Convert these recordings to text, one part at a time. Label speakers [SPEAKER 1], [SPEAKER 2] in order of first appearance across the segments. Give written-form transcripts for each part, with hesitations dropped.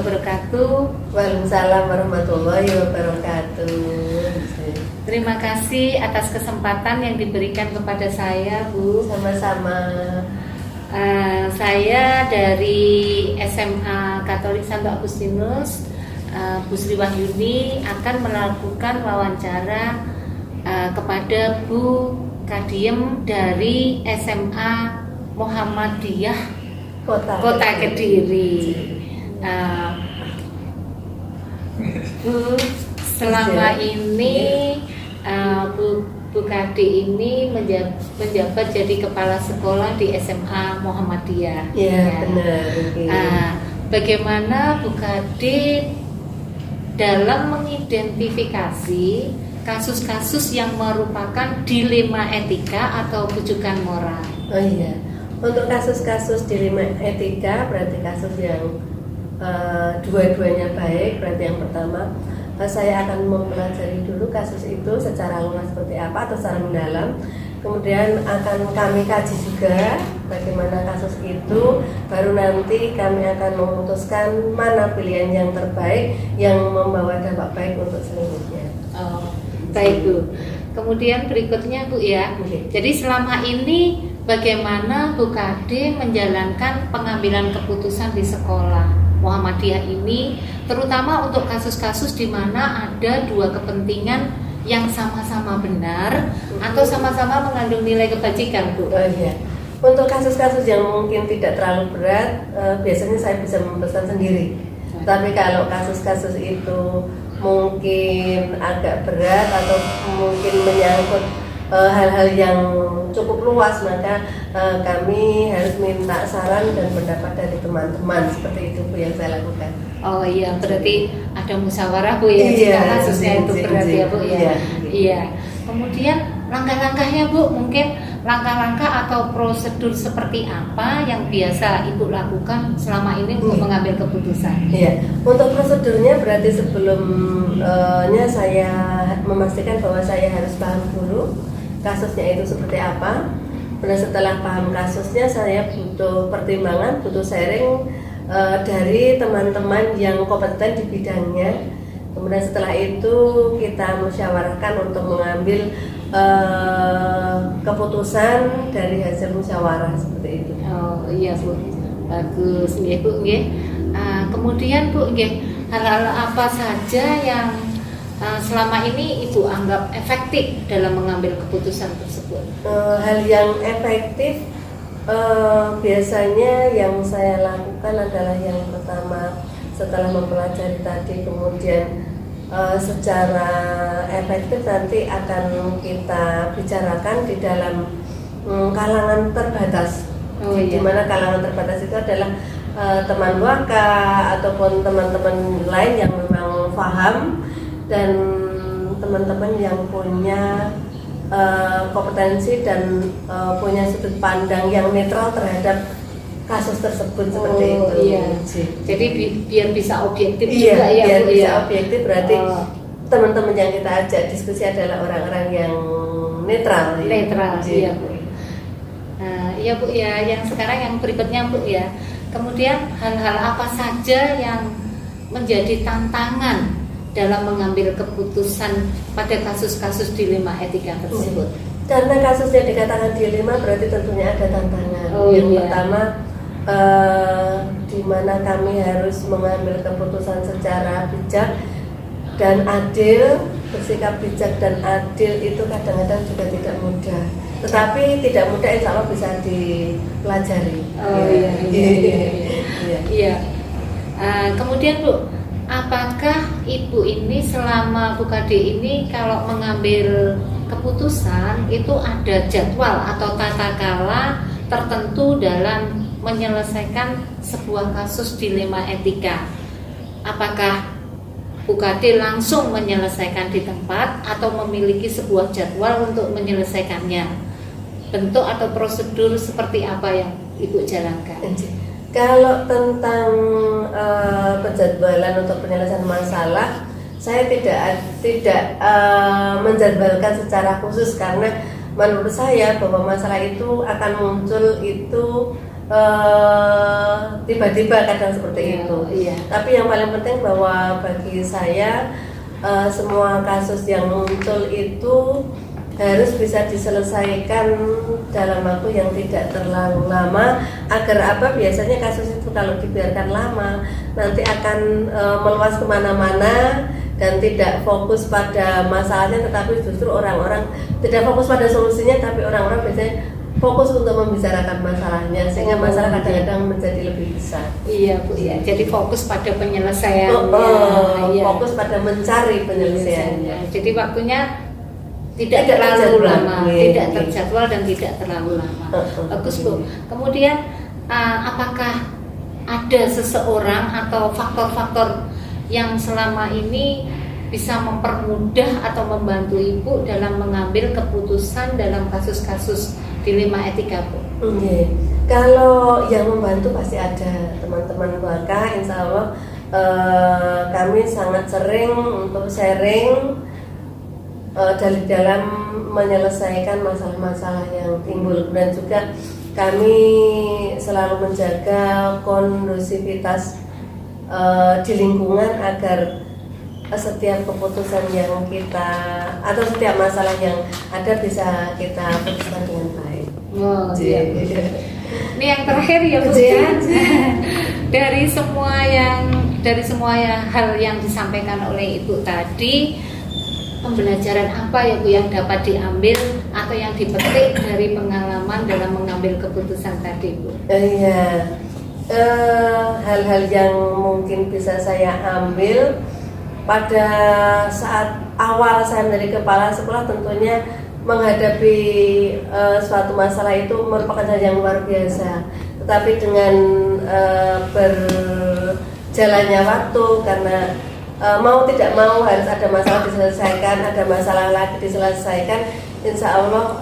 [SPEAKER 1] wabarakatuh.
[SPEAKER 2] Waalaikumsalam warahmatullahi wabarakatuh.
[SPEAKER 1] Terima kasih atas kesempatan yang diberikan kepada saya, Bu.
[SPEAKER 2] Sama-sama.
[SPEAKER 1] Saya dari SMA Katolik Santo Agustinus, Bu Sri Wahyuni akan melakukan wawancara kepada Bu Kadiem dari SMA Muhammadiyah Kota Kediri. Bu, selama ini Bu Kadi ini menjabat jadi kepala sekolah di SMA Muhammadiyah.
[SPEAKER 2] Ya, benar.
[SPEAKER 1] Bagaimana Bu Kadi dalam mengidentifikasi kasus-kasus yang merupakan dilema etika atau bujukan moral?
[SPEAKER 2] Oh iya, untuk kasus-kasus dilema etika berarti kasus yang dua-duanya baik. Berarti yang pertama, saya akan mempelajari dulu kasus itu secara luas seperti apa atau secara mendalam. Kemudian akan kami kaji juga bagaimana kasus itu. Baru nanti kami akan memutuskan mana pilihan yang terbaik yang membawa dampak baik untuk seluruhnya.
[SPEAKER 1] Oh, baik Bu. Kemudian berikutnya Bu ya. Jadi selama ini bagaimana Bu Kade menjalankan pengambilan keputusan di sekolah Muhammadiyah ini, terutama untuk kasus-kasus di mana ada dua kepentingan yang sama-sama benar atau sama-sama mengandung nilai kebajikan, Bu?
[SPEAKER 2] Oh iya. Untuk kasus-kasus yang mungkin tidak terlalu berat, biasanya saya bisa memutuskan sendiri. Tapi kalau kasus-kasus itu mungkin agak berat atau mungkin menyangkut hal-hal yang cukup luas, maka kami harus minta saran dan pendapat dari teman-teman. Seperti itu Bu yang saya lakukan.
[SPEAKER 1] Oh iya, berarti ada musyawarah Bu ya, jika kasusnya itu berat ya Bu ya. Iya. Kemudian langkah-langkahnya Bu, mungkin langkah-langkah atau prosedur seperti apa yang biasa Ibu lakukan selama ini untuk mengambil keputusan?
[SPEAKER 2] Iya, untuk prosedurnya berarti sebelumnya saya memastikan bahwa saya harus paham dulu kasusnya itu seperti apa. Dan setelah paham kasusnya, saya butuh pertimbangan, butuh sharing dari teman-teman yang kompeten di bidangnya. Kemudian setelah itu kita musyawarahkan untuk mengambil keputusan dari hasil musyawarah seperti itu.
[SPEAKER 1] Oh iya Bu, bagus nggih Bu nggih. Kemudian Bu nggih, hal-hal apa saja yang selama ini Ibu anggap efektif dalam mengambil keputusan tersebut?
[SPEAKER 2] Hal yang efektif biasanya yang saya lakukan adalah yang pertama, setelah mempelajari tadi, kemudian secara efektif nanti akan kita bicarakan di dalam kalangan terbatas. Di mana kalangan terbatas itu adalah teman waka ataupun teman-teman lain yang memang paham dan teman-teman yang punya kompetensi dan punya sudut pandang yang netral terhadap kasus tersebut seperti itu.
[SPEAKER 1] Iya. Jadi biar bisa objektif
[SPEAKER 2] iya,
[SPEAKER 1] juga ya.
[SPEAKER 2] Biar
[SPEAKER 1] Bu,
[SPEAKER 2] bisa
[SPEAKER 1] ya?
[SPEAKER 2] objektif berarti teman-teman yang kita ajak diskusi adalah orang-orang yang netral.
[SPEAKER 1] Netral, iya Bu. Iya Bu ya. Yang sekarang yang berikutnya Bu ya. Kemudian hal-hal apa saja yang menjadi tantangan dalam mengambil keputusan pada kasus-kasus dilema etika tersebut?
[SPEAKER 2] Karena kasusnya dikatakan dilema berarti tentunya ada tantangan. Yang pertama, di mana kami harus mengambil keputusan secara bijak dan adil. Bersikap bijak dan adil itu kadang-kadang juga tidak mudah. Tetapi tidak mudah, insya Allah bisa dipelajari.
[SPEAKER 1] Iya. Kemudian Bu, apakah Ibu ini selama Bu Kade ini kalau mengambil keputusan itu ada jadwal atau tata kala tertentu dalam menyelesaikan sebuah kasus dilema etika? Apakah Bu Kade langsung menyelesaikan di tempat atau memiliki sebuah jadwal untuk menyelesaikannya? Bentuk atau prosedur seperti apa yang Ibu jalankan?
[SPEAKER 2] Kalau tentang penjadwalan untuk penyelesaian masalah, saya tidak menjadwalkan secara khusus karena menurut saya bahwa masalah itu akan muncul itu tiba-tiba kadang seperti
[SPEAKER 1] Iya,
[SPEAKER 2] itu.
[SPEAKER 1] iya.
[SPEAKER 2] Tapi yang paling penting bahwa bagi saya semua kasus yang muncul itu harus bisa diselesaikan dalam waktu yang tidak terlalu lama. Agar apa? Biasanya kasus itu kalau dibiarkan lama nanti akan meluas kemana-mana dan tidak fokus pada masalahnya, tetapi justru orang-orang tidak fokus pada solusinya, tapi orang-orang biasanya fokus untuk membicarakan masalahnya, sehingga masalah kadang-kadang menjadi lebih besar.
[SPEAKER 1] Iya Bu ya, jadi fokus pada penyelesaiannya. Iya.
[SPEAKER 2] Fokus pada mencari penyelesaiannya.
[SPEAKER 1] Jadi waktunya tidak
[SPEAKER 2] Tidak
[SPEAKER 1] terlalu
[SPEAKER 2] terjadwal.
[SPEAKER 1] lama,
[SPEAKER 2] Iya,
[SPEAKER 1] tidak
[SPEAKER 2] iya.
[SPEAKER 1] terjadwal dan tidak terlalu lama. Bagus Bu. Kemudian apakah ada seseorang atau faktor-faktor yang selama ini bisa mempermudah atau membantu Ibu dalam mengambil keputusan dalam kasus-kasus dilema etika Bu?
[SPEAKER 2] Oke. Kalau yang membantu pasti ada teman-teman keluarga, insya Allah kami sangat sering untuk sharing dari dalam menyelesaikan masalah-masalah yang timbul, dan juga kami selalu menjaga kondusivitas di lingkungan agar setiap keputusan yang kita atau setiap masalah yang ada bisa kita putuskan dengan baik.
[SPEAKER 1] Oh, iya. Ini yang terakhir ya Bu ya. Dari semua hal yang disampaikan oleh Ibu tadi, pembelajaran apa ya Bu yang dapat diambil atau yang dipetik dari pengalaman dalam mengambil keputusan tadi Bu?
[SPEAKER 2] Iya, hal-hal yang mungkin bisa saya ambil pada saat awal saya menjadi kepala sekolah, tentunya menghadapi suatu masalah itu merupakan hal yang luar biasa. Tetapi dengan berjalannya waktu, karena mau tidak mau harus ada masalah diselesaikan, ada masalah lagi diselesaikan, insya Allah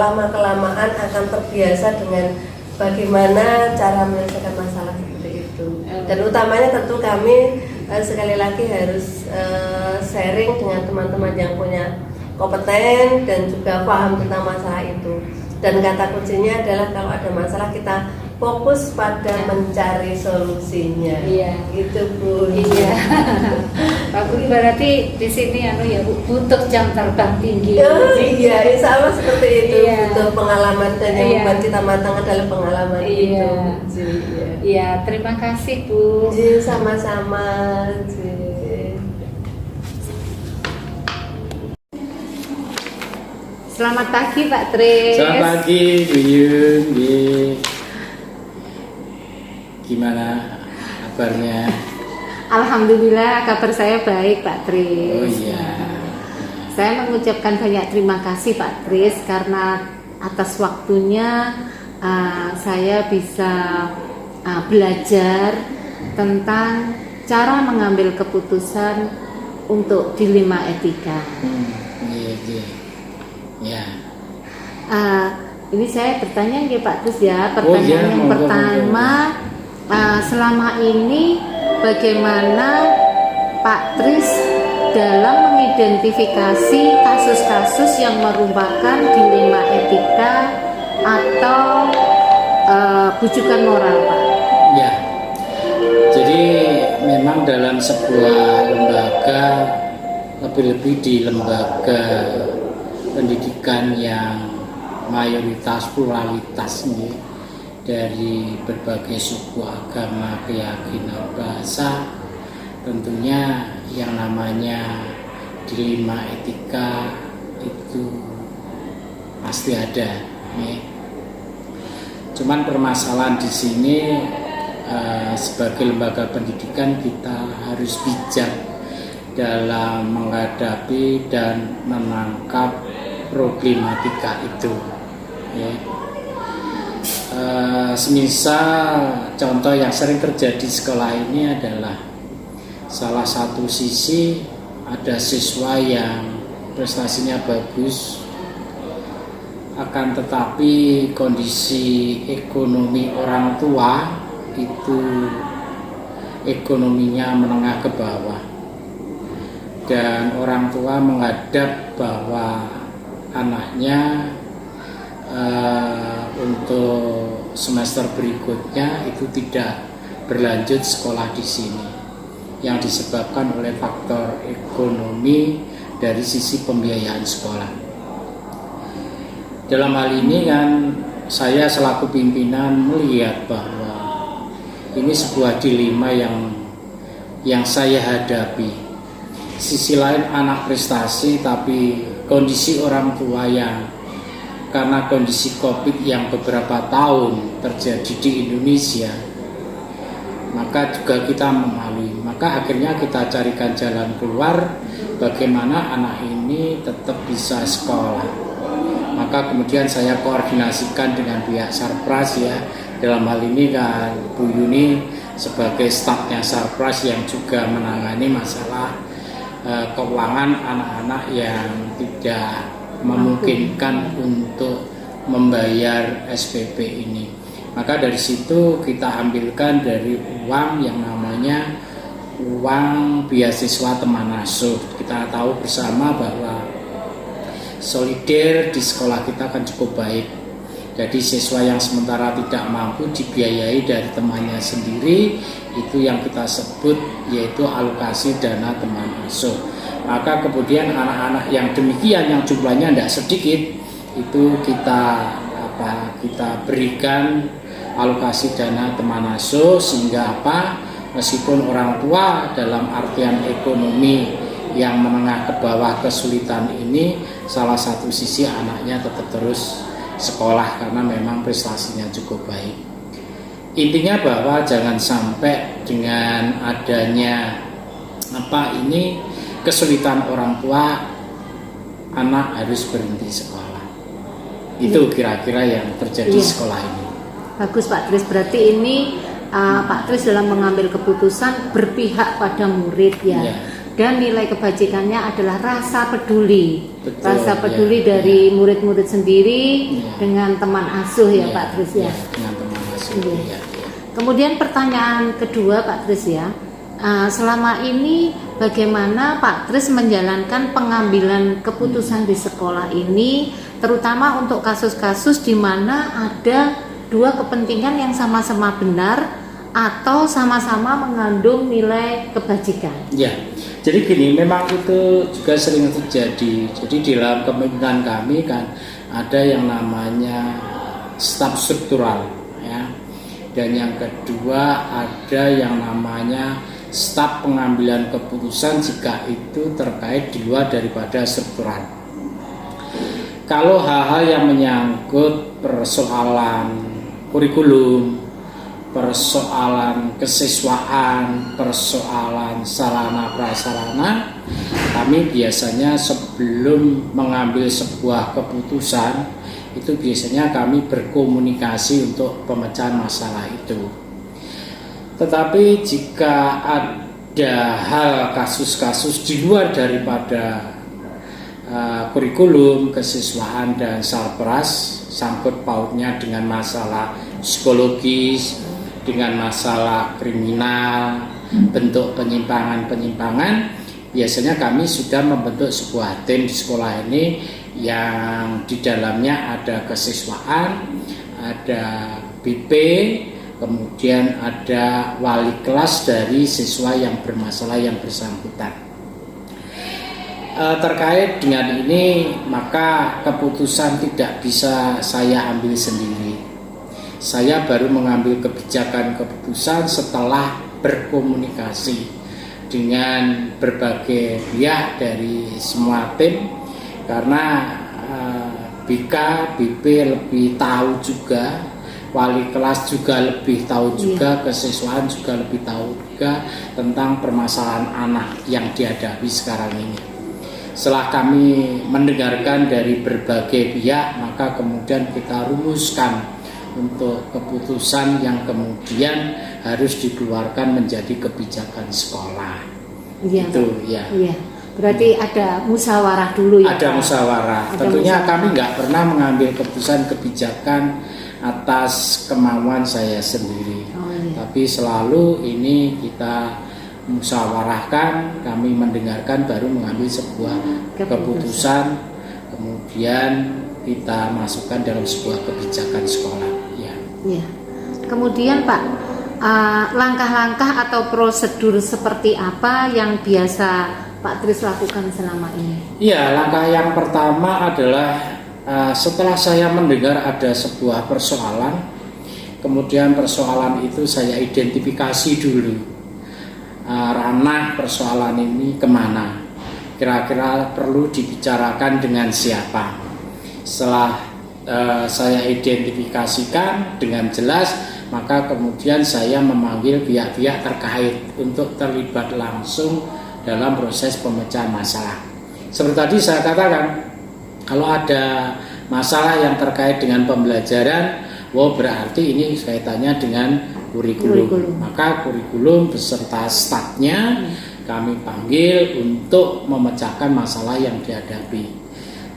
[SPEAKER 2] lama kelamaan akan terbiasa dengan bagaimana cara menyelesaikan masalah seperti itu. Dan utamanya tentu kami sekali lagi harus sharing dengan teman-teman yang punya kompeten dan juga paham tentang masalah itu. Dan kata kuncinya adalah kalau ada masalah kita fokus pada mencari solusinya.
[SPEAKER 1] Iya.
[SPEAKER 2] Itu Bu.
[SPEAKER 1] Iya. Bagus, berarti di sini ya Bu, butuh jam terbang tinggi.
[SPEAKER 2] Iya, insya Allah seperti itu.
[SPEAKER 1] Iya.
[SPEAKER 2] Butuh pengalaman, dan yang
[SPEAKER 1] Iya.
[SPEAKER 2] membuat kita matang adalah pengalaman
[SPEAKER 1] Iya.
[SPEAKER 2] itu.
[SPEAKER 1] Iya, terima kasih Bu.
[SPEAKER 2] Sama-sama.
[SPEAKER 1] Selamat pagi Pak Tris.
[SPEAKER 3] Selamat pagi Bu Yun. Gimana kabarnya?
[SPEAKER 1] Alhamdulillah kabar saya baik Pak Tris.
[SPEAKER 3] Oh iya.
[SPEAKER 1] Saya mengucapkan banyak terima kasih Pak Tris karena atas waktunya saya bisa belajar tentang cara mengambil keputusan untuk dilema etika.
[SPEAKER 3] Iya. Ya.
[SPEAKER 1] Ini saya bertanya ya Pak Tris ya.
[SPEAKER 3] Oh,
[SPEAKER 1] Pertanyaan
[SPEAKER 3] iya,
[SPEAKER 1] yang
[SPEAKER 3] monggo,
[SPEAKER 1] pertama, selama ini bagaimana Pak Tris dalam mengidentifikasi kasus-kasus yang merupakan dilema etika atau bujukan moral Pak?
[SPEAKER 3] Ya. Jadi memang dalam sebuah lembaga, lebih-lebih di lembaga pendidikan yang mayoritas pluralitas nih, dari berbagai suku, agama, keyakinan, bahasa, tentunya yang namanya dilema etika itu pasti ada nih. Cuman permasalahan di sini sebagai lembaga pendidikan kita harus bijak dalam menghadapi dan menangkap problematika itu. Ya. Semisal contoh yang sering terjadi di sekolah ini adalah salah satu sisi ada siswa yang prestasinya bagus, akan tetapi kondisi ekonomi orang tua itu ekonominya menengah ke bawah, dan orang tua menghadap bahwa anaknya untuk semester berikutnya itu tidak berlanjut sekolah di sini, yang disebabkan oleh faktor ekonomi dari sisi pembiayaan sekolah. Dalam hal ini kan saya selaku pimpinan melihat bahwa ini sebuah dilema yang saya hadapi. Sisi lain anak prestasi, tapi kondisi orang tua yang karena kondisi COVID yang beberapa tahun terjadi di Indonesia, maka juga kita melalui. Maka akhirnya kita carikan jalan keluar bagaimana anak ini tetap bisa sekolah. Maka kemudian saya koordinasikan dengan pihak Sarpras ya. Dalam hal ini kan Bu Yuni sebagai stafnya Sarpras yang juga menangani masalah keuangan anak-anak yang tidak memungkinkan untuk membayar SPP ini. Maka dari situ kita ambilkan dari uang yang namanya uang beasiswa teman asuh. Kita tahu bersama bahwa solider di sekolah kita kan cukup baik. Jadi siswa yang sementara tidak mampu dibiayai dari temannya sendiri, itu yang kita sebut yaitu alokasi dana teman asuh. Maka kemudian anak-anak yang demikian yang jumlahnya tidak sedikit itu kita berikan alokasi dana teman asuh sehingga meskipun orang tua dalam artian ekonomi yang menengah ke bawah kesulitan ini, salah satu sisi anaknya tetap terus sekolah karena memang prestasinya cukup baik. Intinya bahwa jangan sampai dengan adanya kesulitan orang tua anak harus berhenti sekolah. Itu kira-kira yang terjadi di sekolah ini.
[SPEAKER 1] Bagus Pak Tris, berarti ini Pak Tris dalam mengambil keputusan berpihak pada murid ya. Dan nilai kebajikannya adalah rasa peduli.
[SPEAKER 3] Betul,
[SPEAKER 1] rasa peduli dari murid-murid sendiri dengan teman asuh ya Pak Tris ya.
[SPEAKER 3] Dengan teman asuh. Ya.
[SPEAKER 1] Kemudian pertanyaan kedua Pak Tris ya. Selama ini bagaimana Pak Tris menjalankan pengambilan keputusan di sekolah ini, terutama untuk kasus-kasus di mana ada dua kepentingan yang sama-sama benar atau sama-sama mengandung nilai kebajikan?
[SPEAKER 3] Ya, jadi gini, memang itu juga sering terjadi. Jadi di dalam kepemimpinan kami kan ada yang namanya staf struktural, ya. Dan yang kedua ada yang namanya staf pengambilan keputusan jika itu terkait di luar daripada struktural. Kalau hal-hal yang menyangkut persoalan kurikulum, persoalan kesiswaan, persoalan sarana prasarana, kami biasanya sebelum mengambil sebuah keputusan itu biasanya kami berkomunikasi untuk pemecahan masalah itu. Tetapi jika ada hal kasus-kasus di luar daripada kurikulum, kesiswaan dan sarpras, sangkut pautnya dengan masalah psikologis, dengan masalah kriminal, bentuk penyimpangan-penyimpangan, biasanya kami sudah membentuk sebuah tim di sekolah ini yang di dalamnya ada kesiswaan, ada BP, kemudian ada wali kelas dari siswa yang bermasalah yang bersangkutan. Terkait dengan ini, maka keputusan tidak bisa saya ambil sendiri. Saya baru mengambil keputusan setelah berkomunikasi dengan berbagai pihak dari semua tim, karena BK, BP lebih tahu juga, wali kelas juga lebih tahu juga, kesiswaan juga lebih tahu juga tentang permasalahan anak yang dihadapi sekarang ini. Setelah kami mendengarkan dari berbagai pihak, maka kemudian kita rumuskan untuk keputusan yang kemudian harus dikeluarkan menjadi kebijakan sekolah.
[SPEAKER 1] Iya,
[SPEAKER 3] itu ya.
[SPEAKER 1] Iya. Berarti ada musyawarah dulu ya.
[SPEAKER 3] Ada musyawarah. Tentunya kami nggak pernah mengambil keputusan kebijakan atas kemauan saya sendiri. Tapi selalu ini kita musyawarahkan, kami mendengarkan baru mengambil sebuah keputusan, kemudian kita masukkan dalam sebuah kebijakan sekolah. Ya.
[SPEAKER 1] Ya. Kemudian Pak, langkah-langkah atau prosedur seperti apa yang biasa Pak Tris lakukan selama ini?
[SPEAKER 3] Iya, langkah yang pertama adalah setelah saya mendengar ada sebuah persoalan, kemudian persoalan itu saya identifikasi dulu, ranah persoalan ini kemana, kira-kira perlu dibicarakan dengan siapa. Setelah saya identifikasikan dengan jelas, maka kemudian saya memanggil pihak-pihak terkait untuk terlibat langsung dalam proses pemecahan masalah. Seperti tadi saya katakan, kalau ada masalah yang terkait dengan pembelajaran, berarti ini kaitannya dengan kurikulum. Maka kurikulum beserta stafnya kami panggil untuk memecahkan masalah yang dihadapi.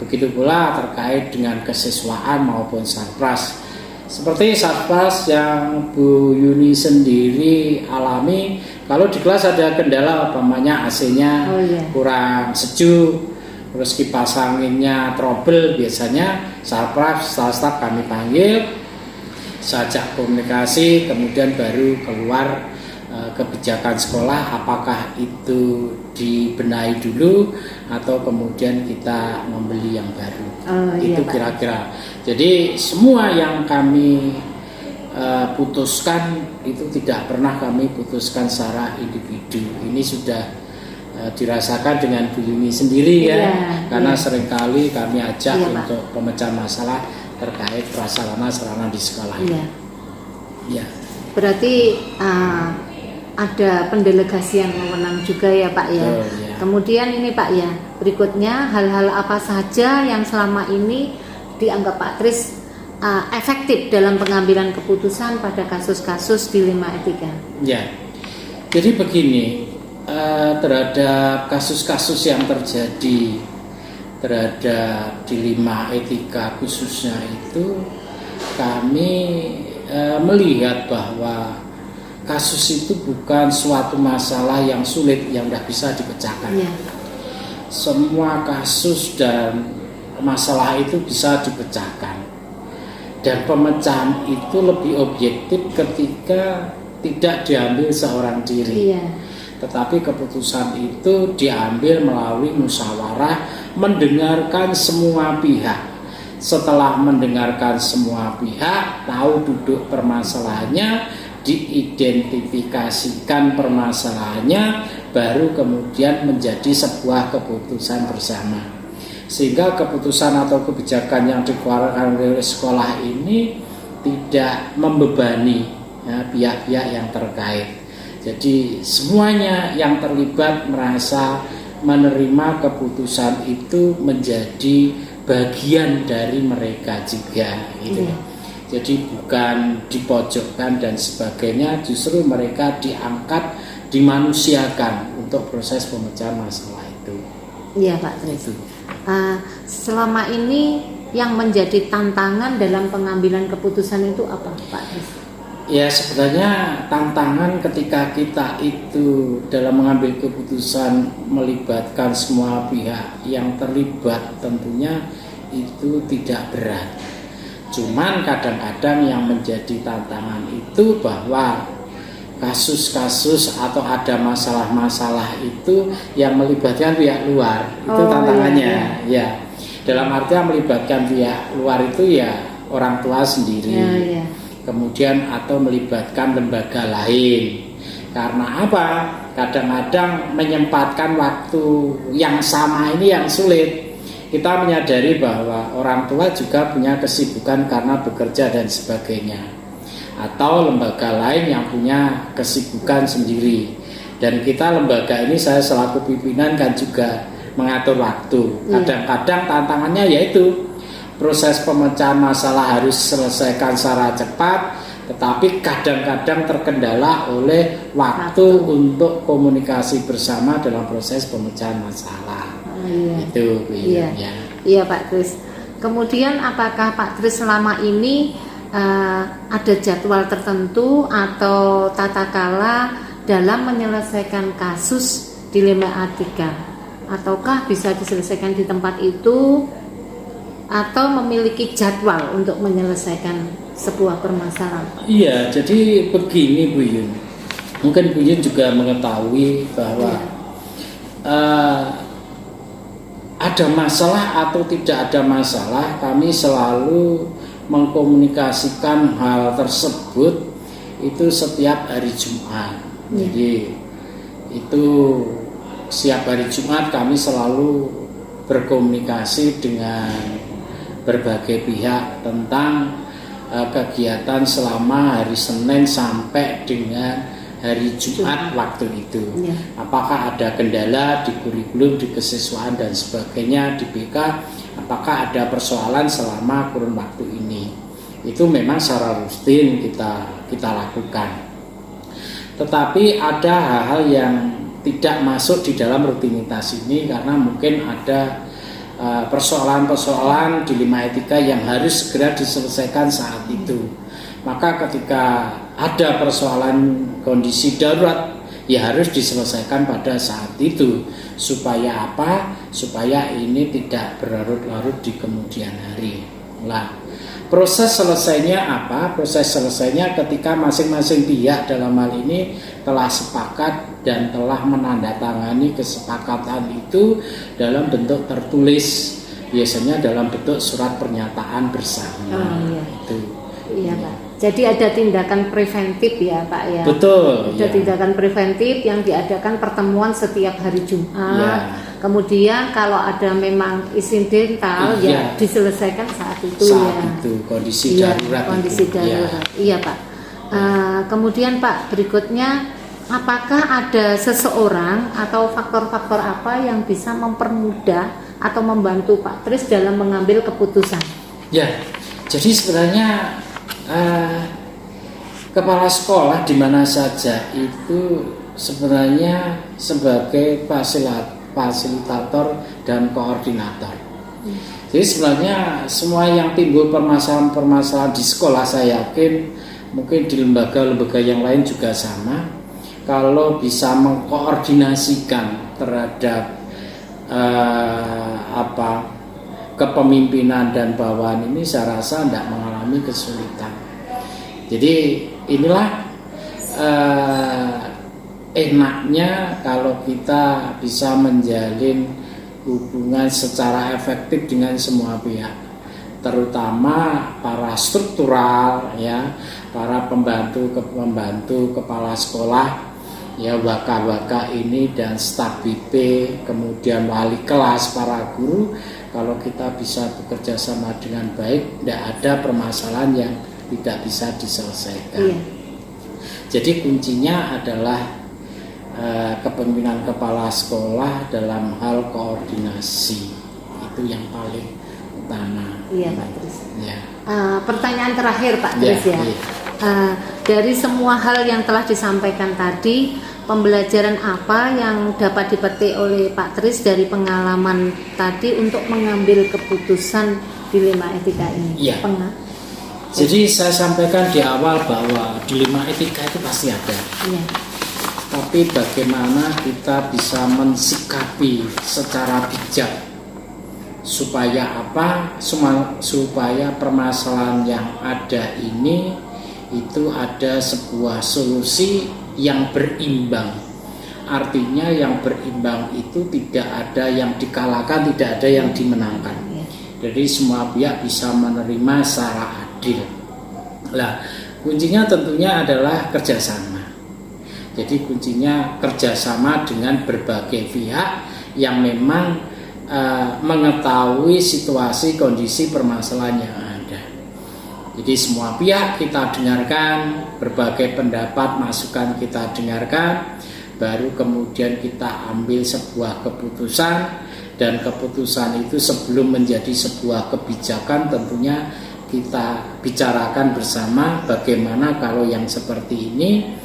[SPEAKER 3] Begitu pula terkait dengan kesiswaan maupun sarpras. Seperti sarpras yang Bu Yuni sendiri alami, kalau di kelas ada kendala umpamanya AC-nya kurang sejuk, terus kipas anginnya trouble, biasanya sarpras staf kami panggil, sajak komunikasi, kemudian baru keluar kebijakan sekolah, apakah itu dibenahi dulu atau kemudian kita membeli yang baru. Itu kira-kira. Jadi semua yang kami putuskan itu tidak pernah kami putuskan secara individu. Ini sudah dirasakan dengan Bu Yuni sendiri karena seringkali kami ajak untuk pemecahan masalah terkait prasarana sarana di sekolah.
[SPEAKER 1] Berarti ada pendelegasian wewenang juga ya Pak ya. Kemudian ini Pak ya, berikutnya hal-hal apa saja yang selama ini dianggap Pak Tris efektif dalam pengambilan keputusan pada kasus-kasus dilema etika? Ya,
[SPEAKER 3] jadi begini, terhadap kasus-kasus yang terjadi terhadap dilema etika khususnya itu, kami melihat bahwa kasus itu bukan suatu masalah yang sulit yang tidak bisa dipecahkan. Semua kasus dan masalah itu bisa dipecahkan, dan pemecahan itu lebih objektif ketika tidak diambil seorang diri, tetapi keputusan itu diambil melalui musyawarah, mendengarkan semua pihak. Setelah mendengarkan semua pihak, tahu duduk permasalahannya, diidentifikasikan permasalahannya, baru kemudian menjadi sebuah keputusan bersama. Sehingga keputusan atau kebijakan yang dikeluarkan oleh sekolah ini tidak membebani pihak-pihak yang terkait. Jadi semuanya yang terlibat merasa menerima keputusan itu menjadi bagian dari mereka juga, gitu. Jadi bukan dipojokkan dan sebagainya, justru mereka diangkat, dimanusiakan untuk proses pemecahan masalah itu.
[SPEAKER 1] Iya Pak Tris. Selama ini yang menjadi tantangan dalam pengambilan keputusan itu apa Pak Tris?
[SPEAKER 3] Ya, sebenarnya tantangan ketika kita itu dalam mengambil keputusan melibatkan semua pihak yang terlibat, tentunya itu tidak berat. Cuman kadang-kadang yang menjadi tantangan itu bahwa kasus-kasus atau ada masalah-masalah itu yang melibatkan pihak luar, itu tantangannya. Dalam artian melibatkan pihak luar itu ya orang tua sendiri, kemudian atau melibatkan lembaga lain. Karena apa? Kadang-kadang menyempatkan waktu yang sama ini yang sulit. Kita menyadari bahwa orang tua juga punya kesibukan karena bekerja dan sebagainya, atau lembaga lain yang punya kesibukan sendiri. Dan kita lembaga ini, saya selaku pimpinan kan juga mengatur waktu. Kadang-kadang tantangannya yaitu proses pemecahan masalah harus selesaikan secara cepat, tetapi kadang-kadang terkendala oleh waktu untuk komunikasi bersama dalam proses pemecahan masalah. Itu
[SPEAKER 1] Iya Pak Tris. Kemudian apakah Pak Tris selama ini ada jadwal tertentu atau tata kala dalam menyelesaikan kasus dilema etika, ataukah bisa diselesaikan di tempat itu atau memiliki jadwal untuk menyelesaikan sebuah permasalahan.
[SPEAKER 3] Iya, jadi begini Bu Yun. Mungkin Bu Yun juga mengetahui bahwa ada masalah atau tidak ada masalah, kami selalu mengkomunikasikan hal tersebut itu setiap hari Jumat. Jadi itu setiap hari Jumat kami selalu berkomunikasi dengan berbagai pihak tentang kegiatan selama hari Senin sampai dengan hari Jumat waktu itu. Apakah ada kendala di kurikulum, di kesiswaan dan sebagainya di BK, apakah ada persoalan selama kurun waktu ini. Itu memang secara rutin kita lakukan. Tetapi ada hal-hal yang tidak masuk di dalam rutinitas ini karena mungkin ada persoalan-persoalan di 5 etika yang harus segera diselesaikan saat itu. Maka ketika ada persoalan kondisi darurat, ya harus diselesaikan pada saat itu. Supaya apa? Supaya ini tidak berlarut-larut di kemudian hari. Nah, proses selesainya apa? Proses selesainya ketika masing-masing pihak dalam hal ini telah sepakat dan telah menandatangani kesepakatan itu dalam bentuk tertulis, biasanya dalam bentuk surat pernyataan bersama. Itu.
[SPEAKER 1] Iya Pak. Jadi ada tindakan preventif ya Pak ya.
[SPEAKER 3] Betul.
[SPEAKER 1] Ada tindakan preventif yang diadakan pertemuan setiap hari Jumat. Kemudian kalau ada memang insidental ya diselesaikan saat itu
[SPEAKER 3] itu kondisi darurat.
[SPEAKER 1] Kondisi darurat. Iya Pak. Kemudian Pak berikutnya, apakah ada seseorang atau faktor-faktor apa yang bisa mempermudah atau membantu Pak Tris dalam mengambil keputusan? Ya,
[SPEAKER 3] jadi sebenarnya kepala sekolah di mana saja itu sebenarnya sebagai fasilitator dan koordinator. Jadi sebenarnya semua yang timbul permasalahan-permasalahan di sekolah, saya yakin mungkin di lembaga-lembaga yang lain juga sama. Kalau bisa mengkoordinasikan terhadap kepemimpinan dan bawahan ini, saya rasa tidak mengalami kesulitan. Jadi inilah enaknya kalau kita bisa menjalin hubungan secara efektif dengan semua pihak, terutama para struktural ya, para pembantu kepala sekolah ya, waka-waka ini dan staf BP, kemudian wali kelas, para guru. Kalau kita bisa bekerja sama dengan baik, tidak ada permasalahan yang tidak bisa diselesaikan. Jadi kuncinya adalah kepemimpinan kepala sekolah dalam hal koordinasi, itu yang paling utama.
[SPEAKER 1] Iya Pak Tris. Pertanyaan terakhir Pak Tris dari semua hal yang telah disampaikan tadi, pembelajaran apa yang dapat dipetik oleh Pak Tris dari pengalaman tadi untuk mengambil keputusan di 5 etika ini?
[SPEAKER 3] Jadi saya sampaikan di awal bahwa di 5 etika itu pasti ada. Tapi bagaimana kita bisa mensikapi secara bijak supaya apa? Supaya permasalahan yang ada ini itu ada sebuah solusi yang berimbang. Artinya yang berimbang itu tidak ada yang dikalahkan, tidak ada yang dimenangkan. Jadi semua pihak bisa menerima secara adil. Nah, kuncinya tentunya adalah kerjasama. Jadi kuncinya kerjasama dengan berbagai pihak yang memang mengetahui situasi kondisi permasalahan yang ada. Jadi semua pihak kita dengarkan, berbagai pendapat masukan kita dengarkan, baru kemudian kita ambil sebuah keputusan, dan keputusan itu sebelum menjadi sebuah kebijakan tentunya kita bicarakan bersama bagaimana kalau yang seperti ini,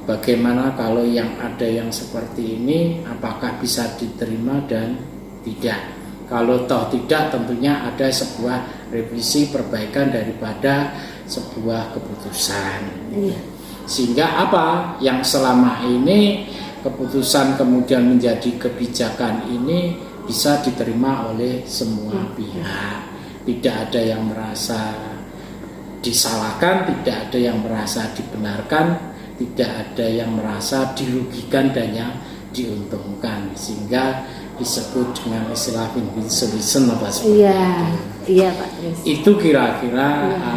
[SPEAKER 3] bagaimana kalau yang ada yang seperti ini, apakah bisa diterima dan tidak. Kalau toh tidak, tentunya ada sebuah revisi perbaikan daripada sebuah keputusan. Sehingga apa yang selama ini keputusan kemudian menjadi kebijakan ini bisa diterima oleh semua pihak. Tidak ada yang merasa disalahkan, tidak ada yang merasa dibenarkan, tidak ada yang merasa dirugikan dan yang diuntungkan, sehingga disebut dengan istilah win-win solution apa seperti
[SPEAKER 1] Iya,
[SPEAKER 3] itu.
[SPEAKER 1] iya Pak Tris.
[SPEAKER 3] Itu kira-kira
[SPEAKER 1] Iya.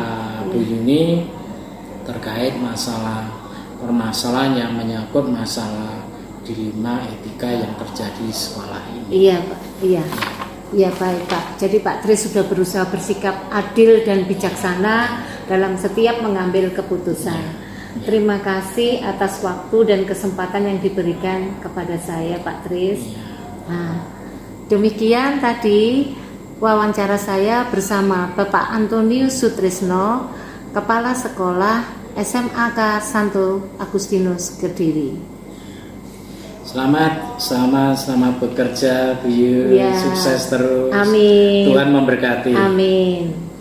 [SPEAKER 3] Bu Yuni terkait masalah permasalahan yang menyangkut masalah dilema etika yang terjadi di sekolah ini.
[SPEAKER 1] Iya Pak, iya. Iya baik Pak. Jadi Pak Tris sudah berusaha bersikap adil dan bijaksana dalam setiap mengambil keputusan. Terima kasih atas waktu dan kesempatan yang diberikan kepada saya Pak Tris. Nah, demikian tadi wawancara saya bersama Bapak Antonius Sutrisno, Kepala Sekolah SMAK Santo Agustinus Kediri.
[SPEAKER 3] Selamat bekerja Bu Yu.
[SPEAKER 1] Ya.
[SPEAKER 3] Sukses terus.
[SPEAKER 1] Amin.
[SPEAKER 3] Tuhan memberkati.
[SPEAKER 1] Amin.